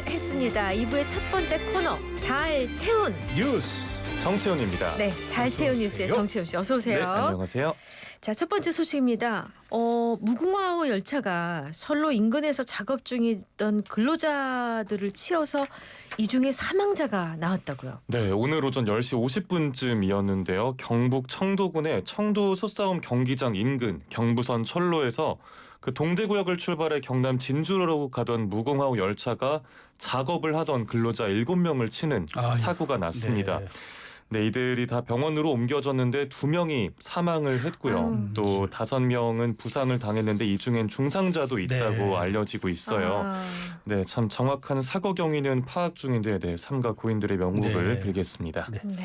출발했습니다. 2부의 첫 번째 코너 잘 채운 뉴스 정채훈입니다. 네, 잘 채운 뉴스의 정채훈 씨 어서 오세요. 네, 안녕하세요. 자, 첫 번째 소식입니다. 무궁화호 열차가 선로 인근에서 작업 중이던 근로자들을 치어서 이 중에 사망자가 나왔다고요. 네, 오늘 오전 10시 50분쯤이었는데요. 경북 청도군의 청도 소싸움 경기장 인근 경부선 철로에서 그 동대구역을 출발해 경남 진주로 가던 무궁화호 열차가 작업을 하던 근로자 7명을 치는 사고가 났습니다. 네, 이들이 다 병원으로 옮겨졌는데 2명이 사망을 했고요. 또 5명은 부상을 당했는데 이 중엔 중상자도 있다고 알려지고 있어요. 네, 참 정확한 사고 경위는 파악 중인데 삼가 고인들의 명복을 빌겠습니다. 네.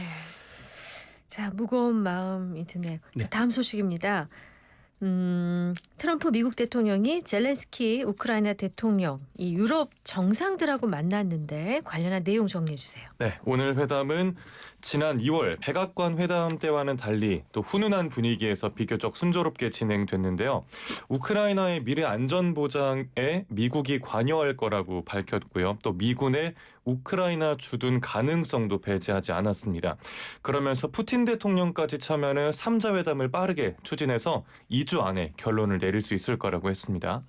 자, 무거운 마음이 드네요. 자, 다음 소식입니다. 트럼프 미국 대통령이 젤렌스키 우크라이나 대통령, 이 유럽 정상들하고 만났는데 관련한 내용 정리해 주세요. 네, 오늘 회담은 지난 2월 백악관 회담 때와는 달리 또 훈훈한 분위기에서 비교적 순조롭게 진행됐는데요. 우크라이나의 미래 안전 보장에 미국이 관여할 거라고 밝혔고요. 또 미군의 우크라이나 주둔 가능성도 배제하지 않았습니다. 그러면서 푸틴 대통령까지 참여하는 3자 회담을 빠르게 추진해서 2주 안에 결론을 내릴 수 있을 거라고 했습니다.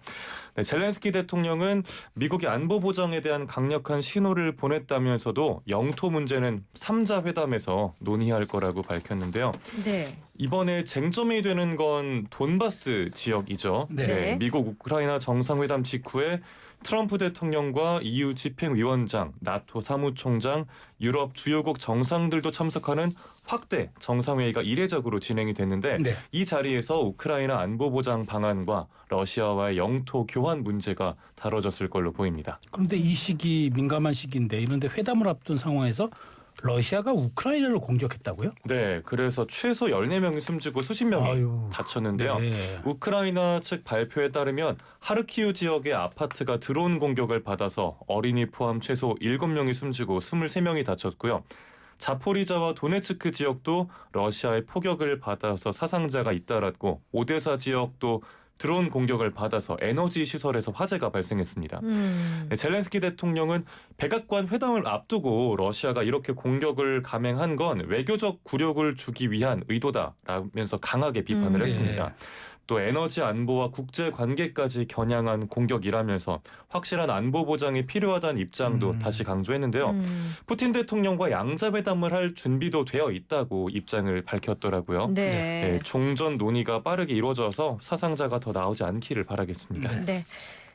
네, 젤렌스키 대통령은 미국의 안보 보장에 대한 강력한 신호를 보냈다면서도 영토 문제는 3자 회담에서 논의할 거라고 밝혔는데요. 네. 이번에 쟁점이 되는 건 돈바스 지역이죠. 네. 미국 우크라이나 정상회담 직후에 트럼프 대통령과 EU 집행위원장, 나토 사무총장, 유럽 주요국 정상들도 참석하는 확대 정상회의가 이례적으로 진행이 됐는데 이 자리에서 우크라이나 안보보장 방안과 러시아와의 영토 교환 문제가 다뤄졌을 걸로 보입니다. 그런데 이 시기 민감한 시기인데 이런데 회담을 앞둔 상황에서 러시아가 우크라이나를 공격했다고요? 네, 그래서 최소 14명이 숨지고 수십 명이 다쳤는데요. 우크라이나 측 발표에 따르면 하르키우 지역의 아파트가 드론 공격을 받아서 어린이 포함 최소 7명이 숨지고 23명이 다쳤고요. 자포리자와 도네츠크 지역도 러시아의 포격을 받아서 사상자가 잇따랐고 오데사 지역도 드론 공격을 받아서 에너지 시설에서 화재가 발생했습니다. 네, 젤렌스키 대통령은 백악관 회담을 앞두고 러시아가 이렇게 공격을 감행한 건 외교적 굴욕을 주기 위한 의도다라면서 강하게 비판을 했습니다. 또 에너지 안보와 국제 관계까지 겨냥한 공격이라면서 확실한 안보 보장이 필요하다는 입장도 다시 강조했는데요. 푸틴 대통령과 양자회담을 할 준비도 되어 있다고 입장을 밝혔더라고요. 네, 종전 논의가 빠르게 이루어져서 사상자가 더 나오지 않기를 바라겠습니다. 네.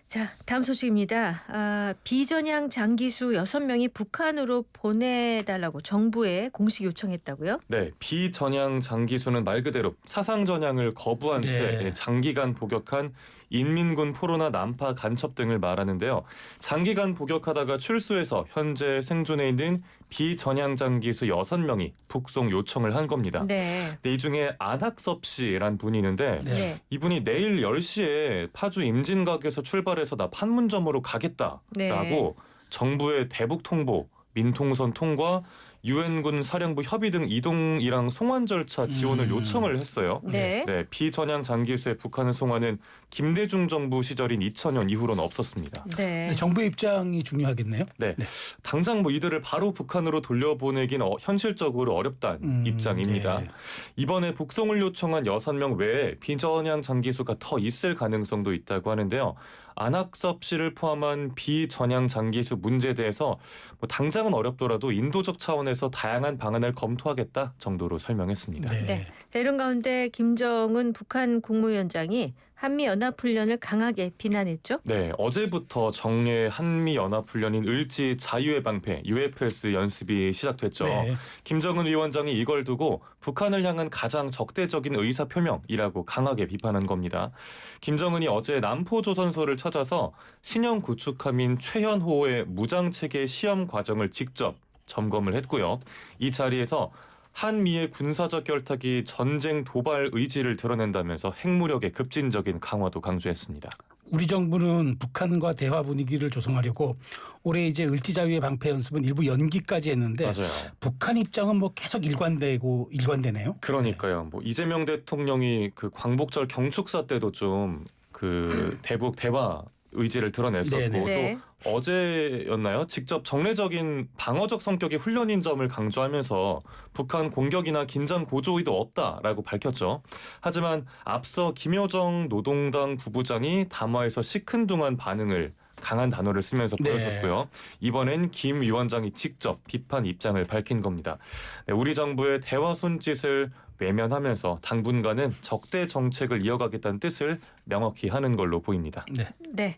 자, 다음 소식입니다. 비전향 장기수 6명이 북한으로 보내달라고 정부에 공식 요청했다고요? 네, 비전향 장기수는 말 그대로 사상 전향을 거부한 채 장기간 복역한 인민군 포로나 난파 간첩 등을 말하는데요. 장기간 복역하다가 출소해서 현재 생존해 있는 비전향 장기수 6명이 북송 요청을 한 겁니다. 네, 이 중에 안학섭 씨란 분이 있는데 이분이 내일 10시에 파주 임진각에서 출발해서 나 판문점으로 가겠다라고 정부의 대북 통보, 민통선 통과, 유엔군 사령부 협의 등 이동이랑 송환 절차 지원을 요청을 했어요. 네, 비전향 장기수의 북한을 송환은 김대중 정부 시절인 2000년 이후로는 없었습니다. 정부의 입장이 중요하겠네요. 네, 당장 이들을 바로 북한으로 돌려보내긴 현실적으로 어렵다는 입장입니다. 이번에 북송을 요청한 6명 외에 비전향 장기수가 더 있을 가능성도 있다고 하는데요. 안학섭 씨를 포함한 비전향 장기수 문제에 대해서 당장은 어렵더라도 인도적 차원에서 다양한 방안을 검토하겠다 정도로 설명했습니다. 자, 이런 가운데 김정은 북한 국무위원장이 한미연합훈련을 강하게 비난했죠? 네, 어제부터 정례 한미연합훈련인 을지 자유의 방패 UFS 연습이 시작됐죠. 김정은 위원장이 이걸 두고 북한을 향한 가장 적대적인 의사표명이라고 강하게 비판한 겁니다. 김정은이 어제 남포조선소를 찾아서 신형 구축함인 최현호의 무장체계 시험 과정을 직접 점검을 했고요. 이 자리에서 한미의 군사적 결탁이 전쟁 도발 의지를 드러낸다면서 핵무력의 급진적인 강화도 강조했습니다. 우리 정부는 북한과 대화 분위기를 조성하려고 올해 이제 을지자유의 방패 연습은 일부 연기까지 했는데 북한 입장은 계속 일관되네요. 그러니까요. 이재명 대통령이 그 광복절 경축사 때도 좀 그 대북 대화 의지를 드러냈었고 네네. 또 어제였나요? 직접 정례적인 방어적 성격의 훈련인 점을 강조하면서 북한 공격이나 긴장 고조 의도 없다라고 밝혔죠. 하지만 앞서 김여정 노동당 부부장이 담화에서 시큰둥한 반응을 강한 단어를 쓰면서 보였었고요. 이번엔 김 위원장이 직접 비판 입장을 밝힌 겁니다. 네, 우리 정부의 대화 손짓을 외면하면서 당분간은 적대 정책을 이어가겠다는 뜻을 명확히 하는 걸로 보입니다. 네.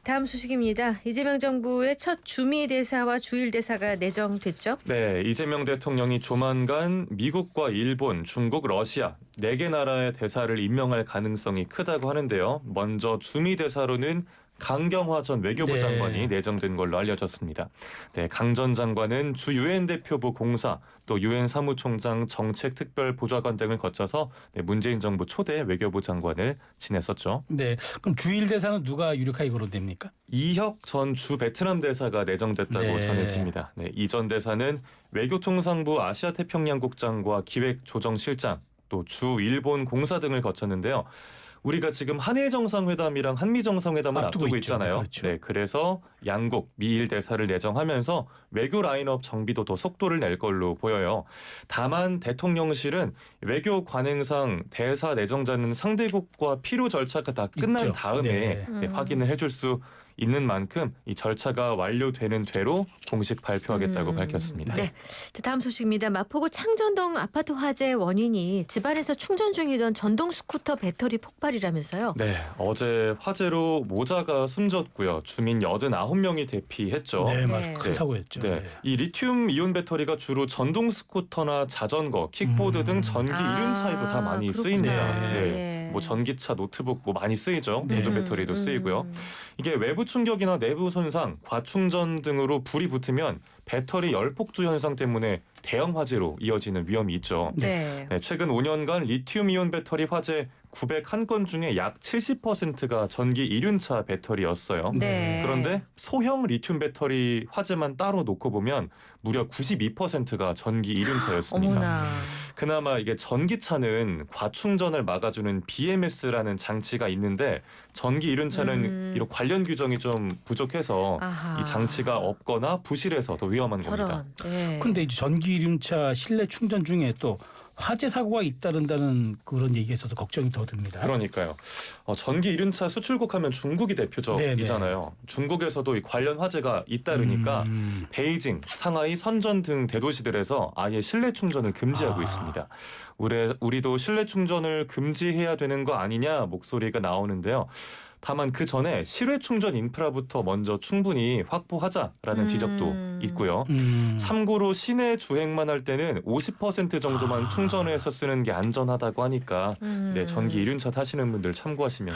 다음 소식입니다. 이재명 정부의 첫 주미 대사와 주일 대사가 내정됐죠? 네, 이재명 대통령이 조만간 미국과 일본, 중국, 러시아 4개 나라의 대사를 임명할 가능성이 크다고 하는데요. 먼저 주미 대사로는 강경화 전 외교부 장관이 내정된 걸로 알려졌습니다. 네, 강 전 장관은 주 유엔 대표부 공사, 또 유엔 사무총장 정책특별보좌관 등을 거쳐서 문재인 정부 초대 외교부 장관을 지냈었죠. 네, 그럼 주일 대사는 누가 유력하게 거론됩니까? 이혁 전 주 베트남 대사가 내정됐다고 전해집니다. 네, 이 전 대사는 외교통상부 아시아태평양국장과 기획조정실장, 또 주 일본 공사 등을 거쳤는데요. 우리가 지금 한일 정상회담이랑 한미 정상회담을 앞두고 있잖아요. 그렇죠. 네, 그래서 양국 미일 대사를 내정하면서 외교 라인업 정비도 더 속도를 낼 걸로 보여요. 다만 대통령실은 외교 관행상 대사 내정자는 상대국과 필요 절차가 다 끝난 있죠. 다음에 확인을 해줄 수 있는 만큼 이 절차가 완료되는 대로 공식 발표하겠다고 밝혔습니다. 네. 다음 소식입니다. 마포구 창전동 아파트 화재 원인이 집안에서 충전 중이던 전동 스쿠터 배터리 폭발이라면서요? 네, 어제 화재로 모자가 숨졌고요. 주민 89명이 대피했죠. 네, 네. 맞아요. 큰 사고였죠. 네. 이 리튬 이온 배터리가 주로 전동 스쿠터나 자전거, 킥보드 등 전기 이륜차에도 다 많이 그렇구나. 쓰입니다. 네. 뭐 전기차, 노트북 뭐 많이 쓰이죠. 보조 배터리도 쓰이고요. 이게 외부 충격이나 내부 손상, 과충전 등으로 불이 붙으면 배터리 열폭주 현상 때문에 대형 화재로 이어지는 위험이 있죠. 네. 네, 최근 5년간 리튬이온 배터리 화재 901건 중에 약 70%가 전기 이륜차 배터리였어요. 네. 그런데 소형 리튬 배터리 화재만 따로 놓고 보면 무려 92%가 전기 이륜차였습니다. 어머나. 그나마 이게 전기차는 과충전을 막아주는 BMS라는 장치가 있는데 전기 이륜차는 이런 관련 규정이 좀 부족해서 아하. 이 장치가 없거나 부실해서 더 위험한 겁니다. 저런. 네. 그런데 이제 전기 이륜차 실내 충전 중에 또 화재 사고가 잇따른다는 그런 얘기가 있어서 걱정이 더 듭니다. 그러니까요. 전기 이륜차 수출국 하면 중국이 대표적이잖아요. 중국에서도 이 관련 화재가 잇따르니까 베이징, 상하이, 선전 등 대도시들에서 아예 실내 충전을 금지하고 있습니다. 우리도 실내 충전을 금지해야 되는 거 아니냐 목소리가 나오는데요. 다만 그 전에 실외 충전 인프라부터 먼저 충분히 확보하자라는 지적도 있고요. 참고로 시내 주행만 할 때는 50% 정도만 충전해서 쓰는 게 안전하다고 하니까 네, 전기 이륜차 타시는 분들 참고하시면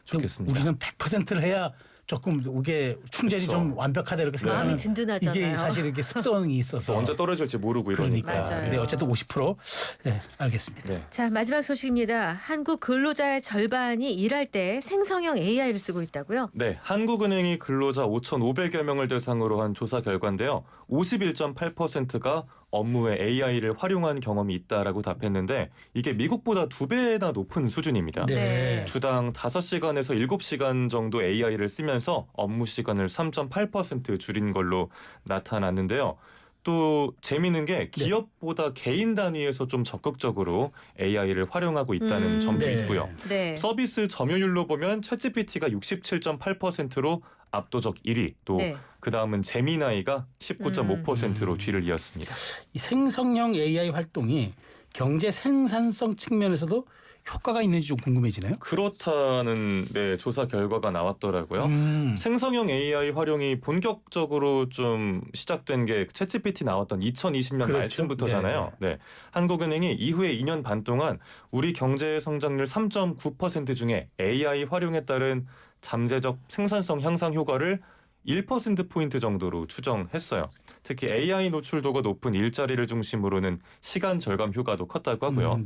좋겠습니다. 우리는 100%를 해야 조금 이게 충전이 그렇죠. 좀 완벽하다 이렇게 생각하면 마음이 든든하잖아요. 이게 사실 이렇게 습성이 있어서 언제 떨어질지 모르고 이러니까. 맞아요. 네, 어쨌든 50%. 네, 알겠습니다. 네. 자, 마지막 소식입니다. 한국 근로자의 절반이 일할 때 생성형 AI를 쓰고 있다고요? 네, 한국은행이 근로자 5,500여 명을 대상으로 한 조사 결과인데요. 51.8%가 업무에 AI를 활용한 경험이 있다라고 답했는데 이게 미국보다 2배나 높은 수준입니다. 네. 주당 5시간에서 7시간 정도 AI를 쓰면서 업무 시간을 3.8% 줄인 걸로 나타났는데요. 또 재미있는 게 기업보다 개인 단위에서 좀 적극적으로 AI를 활용하고 있다는 점도 있고요. 네. 서비스 점유율로 보면 챗GPT가 67.8%로 압도적 1위, 또 그다음은 제미나이가 19.5%로 뒤를 이었습니다. 이 생성형 AI 활동이 경제 생산성 측면에서도 효과가 있는지 좀 궁금해지네요. 그렇다는 조사 결과가 나왔더라고요. 생성형 AI 활용이 본격적으로 좀 시작된 게 챗GPT 나왔던 2020년 그렇죠. 말쯤부터잖아요. 네. 한국은행이 이후에 2년 반 동안 우리 경제 성장률 3.9% 중에 AI 활용에 따른 잠재적 생산성 향상 효과를 1%포인트 정도로 추정했어요. 특히 AI 노출도가 높은 일자리를 중심으로는 시간 절감 효과도 컸다고 하고요.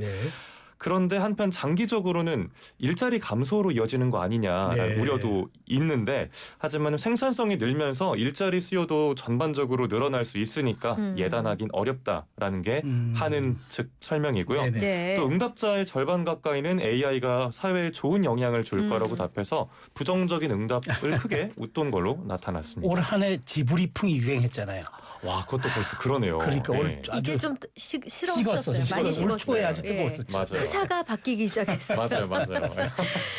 그런데 한편 장기적으로는 일자리 감소로 이어지는 거 아니냐라는 우려도 있는데 하지만 생산성이 늘면서 일자리 수요도 전반적으로 늘어날 수 있으니까 예단하긴 어렵다라는 게 한은 측 설명이고요. 네. 또 응답자의 절반 가까이는 AI가 사회에 좋은 영향을 줄 거라고 답해서 부정적인 응답을 크게 웃돈 걸로 나타났습니다. 올 한 해 지브리풍이 유행했잖아요. 와, 그것도 벌써 그러네요. 그러니까 올 이제 좀 식었어요. 많이 식었어요. 올 초에 아주 뜨거웠었죠. 맞아요. 프사가 바뀌기 시작했어요. 맞아요.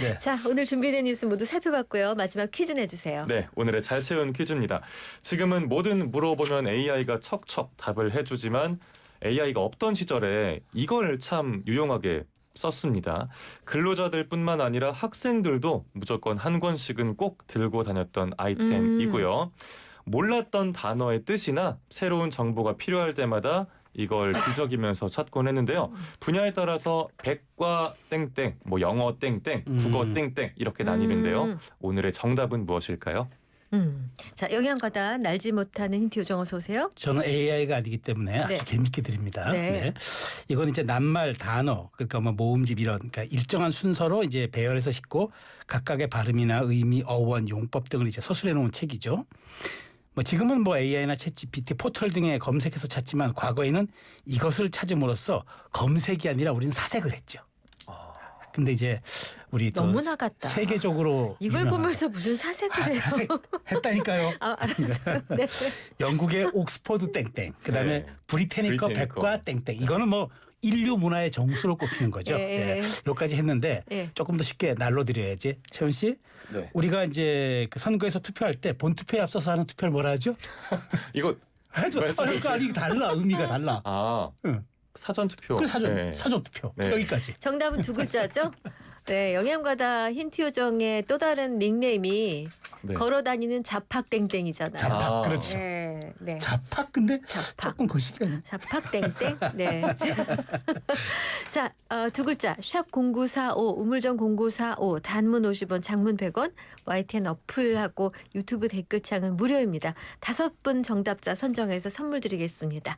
네. 자, 오늘 준비된 뉴스 모두 살펴봤고요. 마지막 퀴즈 내주세요. 네, 오늘의 잘 채운 퀴즈입니다. 지금은 뭐든 물어보면 AI가 척척 답을 해주지만 AI가 없던 시절에 이걸 참 유용하게 썼습니다. 근로자들뿐만 아니라 학생들도 무조건 한 권씩은 꼭 들고 다녔던 아이템이고요. 몰랐던 단어의 뜻이나 새로운 정보가 필요할 때마다 이걸 뒤적이면서 찾곤 했는데요. 분야에 따라서 백과 땡땡, 뭐 영어 땡땡, 국어 땡땡 이렇게 나뉘는데요. 오늘의 정답은 무엇일까요? 자, 영양가다 날지 못하는 힌트 요정 어서 오세요. 저는 AI가 아니기 때문에 아주 재밌게 드립니다. 네. 이건 이제 낱말 단어 그러니까 뭐 모음집 이런 그러니까 일정한 순서로 이제 배열해서 싣고 각각의 발음이나 의미, 어원, 용법 등을 이제 서술해 놓은 책이죠. 뭐 지금은 뭐 AI나 챗GPT, 포털 등에 검색해서 찾지만 과거에는 이것을 찾음으로써 검색이 아니라 우리는 사색을 했죠. 근데 이제 우리 또 너무나 같다. 세계적으로 이걸 유명한 보면서 무슨 사색을 해요? 사색했다니까요. 알았어요. 네. 영국의 옥스퍼드 땡땡, 그다음에 브리테니커 백과 땡땡. 이거는 뭐 인류 문화의 정수로 꼽히는 거죠. 여기까지 했는데 조금 더 쉽게 날로 드려야지. 채훈 씨, 우리가 이제 그 선거에서 투표할 때 본투표에 앞서서 하는 투표를 뭐라 하죠? 이거 해줘. 그러니까 이게 달라. 의미가 달라. 사전 투표. 그 사전 투표. 여기까지. 정답은 두 글자죠? 네, 영양가다 힌트 요정의 또 다른 닉네임이 걸어다니는 자팍땡땡이잖아요. 자팍, 그렇죠. 네. 자팍 근데 조금 거시기 아니야. 자팍땡땡. 네. 자, 두 글자 샵 0945 우물정 0945 단문 50원 장문 100원 YTN 어플하고 유튜브 댓글창은 무료입니다. 5분 정답자 선정해서 선물 드리겠습니다.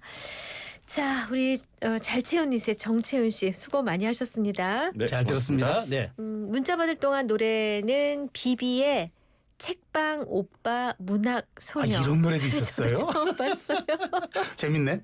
자, 우리 잘 채운 뉴스의 정채훈 씨 수고 많이 하셨습니다. 네, 잘 들었습니다. 네. 문자 받을 동안 노래는 비비의 책방 오빠 문학 소녀. 이런 노래도 있었어요? 처음 봤어요. 재밌네.